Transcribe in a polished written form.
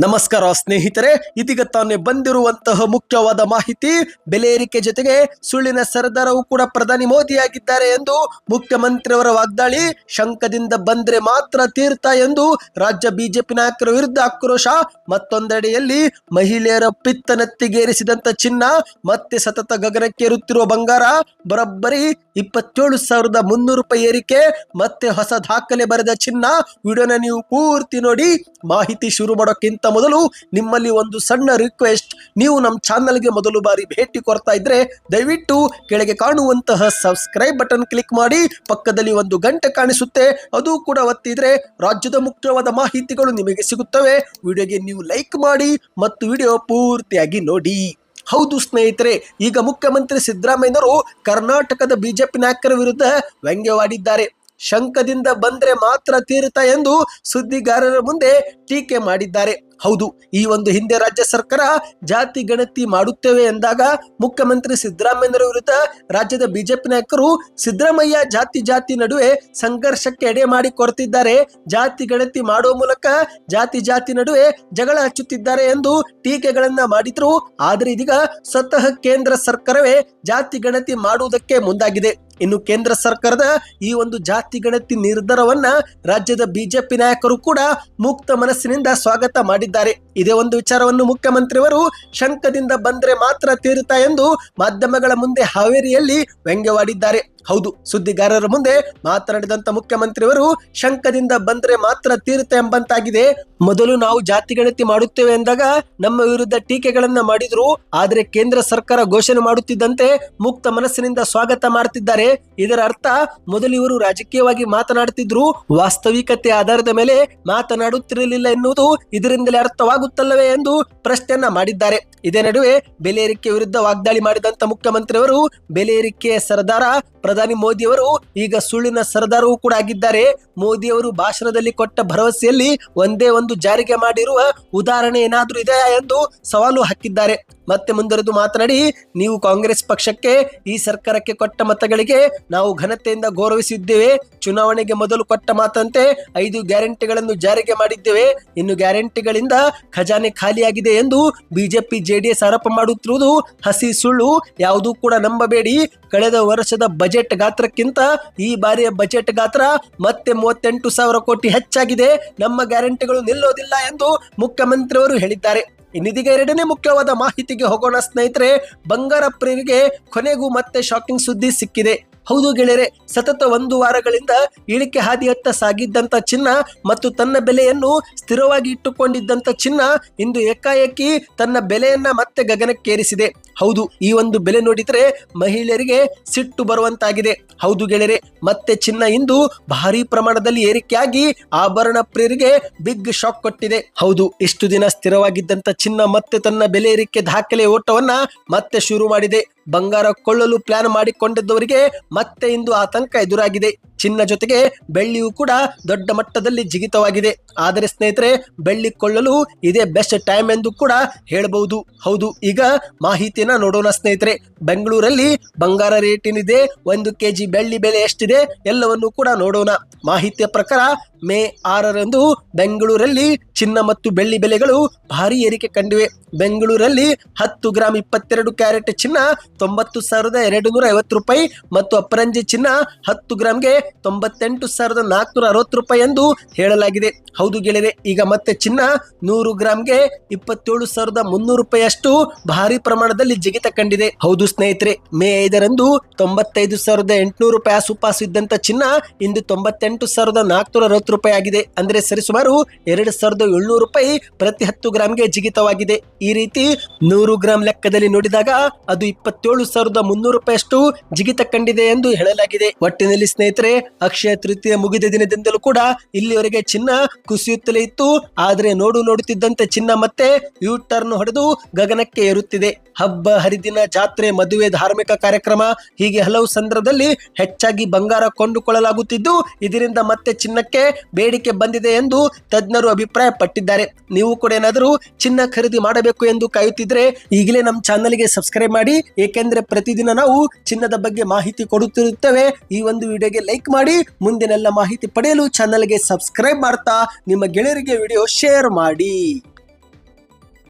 ನಮಸ್ಕಾರ ಸ್ನೇಹಿತರೆ, ಇದೀಗ ತಾನೇ ಬಂದಿರುವಂತಹ ಮುಖ್ಯವಾದ ಮಾಹಿತಿ. ಬೆಲೆ ಏರಿಕೆ ಜೊತೆಗೆ ಸುಳ್ಳಿನ ಸರದಾರವು ಕೂಡ ಪ್ರಧಾನಿ ಮೋದಿ ಆಗಿದ್ದಾರೆ ಎಂದು ಮುಖ್ಯಮಂತ್ರಿಯವರ ವಾಗ್ದಾಳಿ. ಶಂಕದಿಂದ ಬಂದ್ರೆ ಮಾತ್ರ ತೀರ್ಥ ಎಂದು ರಾಜ್ಯ ಬಿಜೆಪಿ ನಾಯಕರ ವಿರುದ್ಧ ಆಕ್ರೋಶ. ಮತ್ತೊಂದೆಡೆಯಲ್ಲಿ ಮಹಿಳೆಯರ ಪಿತ್ತನತ್ತಿಗೇರಿಸಿದಂತ ಚಿನ್ನ ಮತ್ತೆ ಸತತ ಗಗನಕ್ಕೇರುತ್ತಿರುವ ಬಂಗಾರ. ಬರೋಬ್ಬರಿ 27,300 ರೂಪಾಯಿ ಏರಿಕೆ, ಮತ್ತೆ ಹೊಸ ದಾಖಲೆ ಬರೆದ ಚಿನ್ನ. ವಿಡಿಯೋನ ನೀವು ಪೂರ್ತಿ ನೋಡಿ. ಮಾಹಿತಿ ಶುರು ಮಾಡೋಕ್ಕಿಂತ ಮೊದಲು ನಿಮ್ಮಲ್ಲಿ ಒಂದು ಸಣ್ಣ ರಿಕ್ವೆಸ್ಟ್, ನೀವು ನಮ್ಮ ಚಾನಲ್ಗೆ ಮೊದಲು ಬಾರಿ ಭೇಟಿ ಕೊಡ್ತಾ ಇದ್ರೆ ದಯವಿಟ್ಟು ಕೆಳಗೆ ಕಾಣುವಂತಹ ಸಬ್ಸ್ಕ್ರೈಬ್ ಬಟನ್ ಕ್ಲಿಕ್ ಮಾಡಿ. ಪಕ್ಕದಲ್ಲಿ ಒಂದು ಗಂಟೆ ಕಾಣಿಸುತ್ತೆ, ಅದು ಕೂಡ ಒತ್ತಿದ್ರೆ ರಾಜ್ಯದ ಮುಖ್ಯವಾದ ಮಾಹಿತಿಗಳು ನಿಮಗೆ ಸಿಗುತ್ತವೆ. ವಿಡಿಯೋಗೆ ನೀವು ಲೈಕ್ ಮಾಡಿ ಮತ್ತು ವಿಡಿಯೋ ಪೂರ್ತಿಯಾಗಿ ನೋಡಿ. ಹೌದು ಸ್ನೇಹಿತರೆ, ಈಗ ಮುಖ್ಯಮಂತ್ರಿ ಸಿದ್ದರಾಮಯ್ಯನವರು ಕರ್ನಾಟಕದ ಬಿಜೆಪಿ ನಾಯಕರ ವಿರುದ್ಧ ವ್ಯಂಗ್ಯವಾಡಿದ್ದಾರೆ. ಶಂಕದಿಂದ ಬಂದ್ರೆ ಮಾತ್ರ ತೀರ್ಥ ಎಂದು ಸುದ್ದಿಗಾರರ ಮುಂದೆ ಟೀಕೆ ಮಾಡಿದ್ದಾರೆ. ಹೌದು, ಈ ಒಂದು ಹಿಂದೆ ರಾಜ್ಯ ಸರ್ಕಾರ ಜಾತಿ ಗಣತಿ ಮಾಡುತ್ತೇವೆ ಎಂದಾಗ ಮುಖ್ಯಮಂತ್ರಿ ಸಿದ್ದರಾಮಯ್ಯರ ವಿರುದ್ಧ ರಾಜ್ಯದ ಬಿಜೆಪಿ ನಾಯಕರು ಸಿದ್ದರಾಮಯ್ಯ ಜಾತಿ ನಡುವೆ ಸಂಘರ್ಷಕ್ಕೆ ಎಡೆ ಮಾಡಿ ಕೊಡ್ತಿದ್ದಾರೆ, ಜಾತಿ ಗಣತಿ ಮಾಡುವ ಮೂಲಕ ಜಾತಿ ನಡುವೆ ಜಗಳ ಹಚ್ಚುತ್ತಿದ್ದಾರೆ ಎಂದು ಟೀಕೆಗಳನ್ನ ಮಾಡಿದ್ರು. ಆದರೆ ಇದೀಗ ಸ್ವತಃ ಕೇಂದ್ರ ಸರ್ಕಾರವೇ ಜಾತಿ ಗಣತಿ ಮಾಡುವುದಕ್ಕೆ ಮುಂದಾಗಿದೆ. ಇನ್ನು ಕೇಂದ್ರ ಸರ್ಕಾರದ ಈ ಒಂದು ಜಾತಿ ಗಣತಿ ನಿರ್ಧಾರವನ್ನ ರಾಜ್ಯದ ಬಿಜೆಪಿ ನಾಯಕರು ಕೂಡ ಮುಕ್ತ ಮನಸ್ಸಿನಿಂದ ಸ್ವಾಗತ ಮಾಡಿದ್ದಾರೆ. ಇದೇ ಒಂದು ವಿಚಾರವನ್ನು ಮುಖ್ಯಮಂತ್ರಿಯವರು ಶಂಕದಿಂದ ಬಂದ್ರೆ ಮಾತ್ರ ತೀರ್ಥ ಎಂದು ಮಾಧ್ಯಮಗಳ ಮುಂದೆ ಹಾವೇರಿಯಲ್ಲಿ ವ್ಯಂಗ್ಯವಾಡಿದ್ದಾರೆ. ಹೌದು, ಸುದ್ದಿಗಾರರ ಮುಂದೆ ಮಾತನಾಡಿದಂತ ಮುಖ್ಯಮಂತ್ರಿಯವರು ಶಂಕದಿಂದ ಬಂದ್ರೆ ಮಾತ್ರ ತೀರ್ಥ ಎಂಬಂತಾಗಿದೆ. ಮೊದಲು ನಾವು ಜಾತಿ ಗಣತಿ ಮಾಡುತ್ತೇವೆ ಎಂದಾಗ ನಮ್ಮ ವಿರುದ್ಧ ಟೀಕೆಗಳನ್ನ ಮಾಡಿದ್ರು, ಆದ್ರೆ ಕೇಂದ್ರ ಸರ್ಕಾರ ಘೋಷಣೆ ಮಾಡುತ್ತಿದ್ದಂತೆ ಮುಕ್ತ ಮನಸ್ಸಿನಿಂದ ಸ್ವಾಗತ ಮಾಡ್ತಿದ್ದಾರೆ. ಇದರ ಅರ್ಥ ಮೊದಲು ಇವರು ರಾಜಕೀಯವಾಗಿ ಮಾತನಾಡುತ್ತಿದ್ರು, ವಾಸ್ತವಿಕತೆ ಆಧಾರದ ಮೇಲೆ ಮಾತನಾಡುತ್ತಿರಲಿಲ್ಲ ಎನ್ನುವುದು ಇದರಿಂದಲೇ ಅರ್ಥವಾಗುತ್ತಲ್ಲವೇ ಎಂದು ಪ್ರಶ್ನೆಯನ್ನ ಮಾಡಿದ್ದಾರೆ. ಇದೇ ನಡುವೆ ಬೆಲೆ ಏರಿಕೆ ವಿರುದ್ಧ ವಾಗ್ದಾಳಿ ಮಾಡಿದಂತ ಮುಖ್ಯಮಂತ್ರಿಯವರು ಬೆಲೆ ಏರಿಕೆಯ ಸರದಾರ ಪ್ರಧಾನಿ ಮೋದಿಯವರು ಈಗ ಸುಳ್ಳಿನ ಸರದಾರವೂ ಕೂಡ ಆಗಿದ್ದಾರೆ. ಮೋದಿಯವರು ಭಾಷಣದಲ್ಲಿ ಕೊಟ್ಟ ಭರವಸೆಯಲ್ಲಿ ಒಂದೇ ಒಂದು ಜಾರಿಗೆ ಮಾಡಿರುವ ಉದಾಹರಣೆ ಏನಾದ್ರೂ ಇದೆಯಾ ಎಂದು ಸವಾಲು ಹಾಕಿದ್ದಾರೆ. ಮತ್ತೆ ಮುಂದುವರೆದು ಮಾತನಾಡಿ, ನೀವು ಕಾಂಗ್ರೆಸ್ ಪಕ್ಷಕ್ಕೆ ಈ ಸರ್ಕಾರಕ್ಕೆ ಕೊಟ್ಟ ಮತಗಳಿಗೆ ನಾವು ಘನತೆಯಿಂದ ಗೌರವಿಸಿದ್ದೇವೆ. ಚುನಾವಣೆಗೆ ಮೊದಲು ಕೊಟ್ಟ ಮಾತಂತೆ 5 ಗ್ಯಾರಂಟಿಗಳನ್ನು ಜಾರಿಗೆ ಮಾಡಿದ್ದೇವೆ. ಇನ್ನು ಗ್ಯಾರಂಟಿಗಳಿಂದ ಖಜಾನೆ ಖಾಲಿಯಾಗಿದೆ ಎಂದು ಬಿಜೆಪಿ ಜೆಡಿಎಸ್ ಆರೋಪ ಮಾಡುತ್ತಿರುವುದು ಹಸಿ ಸುಳ್ಳು. ಯಾವುದೂ ಕೂಡ ನಂಬಬೇಡಿ. ಕಳೆದ ವರ್ಷದ ಬಜೆಟ್ ಗಾತ್ರಕ್ಕಿಂತ ಈ ಬಾರಿಯ ಬಜೆಟ್ ಗಾತ್ರ ಮತ್ತೆ 38,000 ಕೋಟಿ ಹೆಚ್ಚಾಗಿದೆ. ನಮ್ಮ ಗ್ಯಾರಂಟಿಗಳು ನಿಲ್ಲೋದಿಲ್ಲ ಎಂದು ಮುಖ್ಯಮಂತ್ರಿಯವರು ಹೇಳಿದ್ದಾರೆ. ಇನ್ನಿದೀಗ ಎರಡನೇ ಮುಖ್ಯವಾದ ಮಾಹಿತಿಗೆ ಹೋಗೋಣ ಸ್ನೇಹಿತರೆ. ಬಂಗಾರ ಪ್ರಿಯರಿಗೆ ಕೊನೆಗೂ ಮತ್ತೆ ಶಾಕಿಂಗ್ ಸುದ್ದಿ ಸಿಕ್ಕಿದೆ. ಹೌದು ಗೆಳೆಯರೆ, ಸತತ 1 ವಾರಗಳಿಂದ ಇಳಿಕೆ ಹಾದಿಯತ್ತ ಸಾಗಿದ್ದಂತ ಚಿನ್ನ ಮತ್ತು ತನ್ನ ಬೆಲೆಯನ್ನು ಸ್ಥಿರವಾಗಿ ಇಟ್ಟುಕೊಂಡಿದ್ದಂತ ಚಿನ್ನ ಇಂದು ಏಕಾಏಕಿ ತನ್ನ ಬೆಲೆಯನ್ನ ಮತ್ತೆ ಗಗನಕ್ಕೇರಿಸಿದೆ. ಹೌದು, ಈ ಒಂದು ಬೆಲೆ ನೋಡಿದ್ರೆ ಮಹಿಳೆಯರಿಗೆ ಸಿಟ್ಟು ಬರುವಂತಾಗಿದೆ. ಹೌದು ಗೆಳೆಯರೆ, ಮತ್ತೆ ಚಿನ್ನ ಇಂದು ಭಾರಿ ಪ್ರಮಾಣದಲ್ಲಿ ಏರಿಕೆಯಾಗಿ ಆಭರಣ ಪ್ರಿಯರಿಗೆ ಬಿಗ್ ಶಾಕ್ ಕೊಟ್ಟಿದೆ. ಹೌದು, ಇಷ್ಟು ದಿನ ಸ್ಥಿರವಾಗಿದ್ದಂತ ಚಿನ್ನ ಮತ್ತೆ ತನ್ನ ಬೆಲೆ ಏರಿಕೆ ದಾಖಲೆ ಓಟವನ್ನ ಮತ್ತೆ ಶುರು ಮಾಡಿದೆ. ಬಂಗಾರ ಕೊಳ್ಳಲು ಪ್ಲಾನ್ ಮಾಡಿಕೊಂಡಿದ್ದವರಿಗೆ ಮತ್ತೆ ಇಂದು ಆತಂಕ ಎದುರಾಗಿದೆ. ಚಿನ್ನ ಜೊತೆಗೆ ಬೆಳ್ಳಿಯೂ ಕೂಡ ದೊಡ್ಡ ಮಟ್ಟದಲ್ಲಿ ಜಿಗಿತವಾಗಿದೆ. ಆದರೆ ಸ್ನೇಹಿತರೆ, ಬೆಳ್ಳಿ ಕೊಳ್ಳಲು ಇದೇ ಬೆಸ್ಟ್ ಟೈಮ್ ಎಂದು ಕೂಡ ಹೇಳಬಹುದು. ಹೌದು, ಈಗ ಮಾಹಿತಿಯನ್ನ ನೋಡೋಣ ಸ್ನೇಹಿತರೆ. ಬೆಂಗಳೂರಲ್ಲಿ ಬಂಗಾರ ರೇಟ್ ಏನಿದೆ, 1 ಕೆಜಿ ಬೆಳ್ಳಿ ಬೆಲೆ ಎಷ್ಟಿದೆ ಎಲ್ಲವನ್ನು ಕೂಡ ನೋಡೋಣ. ಮಾಹಿತಿಯ ಪ್ರಕಾರ ಮೇ 6ರಂದು ಬೆಂಗಳೂರಲ್ಲಿ ಚಿನ್ನ ಮತ್ತು ಬೆಳ್ಳಿ ಬೆಲೆಗಳು ಭಾರಿ ಏರಿಕೆ ಕಂಡಿವೆ. ಬೆಂಗಳೂರಲ್ಲಿ 10 ಗ್ರಾಂ 22 ಕ್ಯಾರೆಟ್ ಚಿನ್ನ 90,250 ರೂಪಾಯಿ ಮತ್ತು ಅಪರಂಜಿ ಚಿನ್ನ 10 ಗ್ರಾಂಗೆ 98,460 ರೂಪಾಯಿ ಎಂದು ಹೇಳಲಾಗಿದೆ. ಹೌದು ಗೆಳೆಯರೆ, ಈಗ ಮತ್ತೆ ಚಿನ್ನ 100 ಗ್ರಾಂಗೆ 27,300 ರೂಪಾಯಿಯಷ್ಟು ಭಾರಿ ಪ್ರಮಾಣದಲ್ಲಿ ಜಿಗಿತ ಕಂಡಿದೆ. ಹೌದು ಸ್ನೇಹಿತರೆ, ಮೇ 5ರಂದು 95,800 ರೂಪಾಯಿ ಆಸುಪಾಸು ಇದ್ದಂತ ಚಿನ್ನ ಇಂದು 98,460 ರೂಪಾಯಿ ಆಗಿದೆ. ಅಂದ್ರೆ ಸರಿಸುಮಾರು 2,700 ರೂಪಾಯಿ ಪ್ರತಿ 10 ಗ್ರಾಂಗೆ ಜಿಗಿತವಾಗಿದೆ. ಈ ರೀತಿ 100 ಗ್ರಾಂ ಲೆಕ್ಕದಲ್ಲಿ ನೋಡಿದಾಗ ಅದು 27,300 ರೂಪಾಯಿಯಷ್ಟು ಜಿಗಿತ ಕಂಡಿದೆ ಎಂದು ಹೇಳಲಾಗಿದೆ. ಒಟ್ಟಿನಲ್ಲಿ ಸ್ನೇಹಿತರೆ, ಅಕ್ಷಯ ತೃತೀಯ ಮುಗಿದ ದಿನದಿಂದಲೂ ಕೂಡ ಇಲ್ಲಿವರೆಗೆ ಚಿನ್ನ ಕುಸಿಯುತ್ತಲೇ ಇತ್ತು. ಆದ್ರೆ ನೋಡುತ್ತಿದ್ದಂತೆ ಚಿನ್ನ ಮತ್ತೆ ಯೂ ಟರ್ನ್ ಹೊಡೆದು ಗಗನಕ್ಕೆ ಏರುತ್ತಿದೆ. ಹಬ್ಬ ಹರಿದಿನ, ಜಾತ್ರೆ, ಮದುವೆ, ಧಾರ್ಮಿಕ ಕಾರ್ಯಕ್ರಮ ಹೀಗೆ ಹಲವು ಸಂದರ್ಭದಲ್ಲಿ ಹೆಚ್ಚಾಗಿ ಬಂಗಾರ ಕೊಂಡುಕೊಳ್ಳಲಾಗುತ್ತಿದ್ದು, ಇದರಿಂದ ಮತ್ತೆ ಚಿನ್ನಕ್ಕೆ ಬೇಡಿಕೆ ಬಂದಿದೆ ಎಂದು ತಜ್ಞರು ಅಭಿಪ್ರಾಯ ಪಟ್ಟಿದ್ದಾರೆ. ನೀವು ಕೂಡ ಏನಾದರೂ ಚಿನ್ನ ಖರೀದಿ ಮಾಡಬೇಕು ಎಂದು ಕಾಯುತ್ತಿದ್ರೆ ಈಗಲೇ ನಮ್ಮ ಚಾನಲ್ಗೆ ಸಬ್ಸ್ಕ್ರೈಬ್ ಮಾಡಿ. ಏಕೆಂದ್ರೆ ಪ್ರತಿದಿನ ನಾವು ಚಿನ್ನದ ಬಗ್ಗೆ ಮಾಹಿತಿ ಕೊಡುತ್ತಿರುತ್ತೇವೆ. ಈ ಒಂದು ವಿಡಿಯೋಗೆ ಲೈಕ್ ಮಾಡಿ. ಮುಂದಿನೆಲ್ಲ ಮಾಹಿತಿ ಪಡೆಯಲು ಚಾನಲ್ಗೆ ಸಬ್ಸ್ಕ್ರೈಬ್ ಮಾಡ್ತಾ ನಿಮ್ಮ ಗೆಳೆಯರಿಗೆ ವಿಡಿಯೋ ಶೇರ್ ಮಾಡಿ.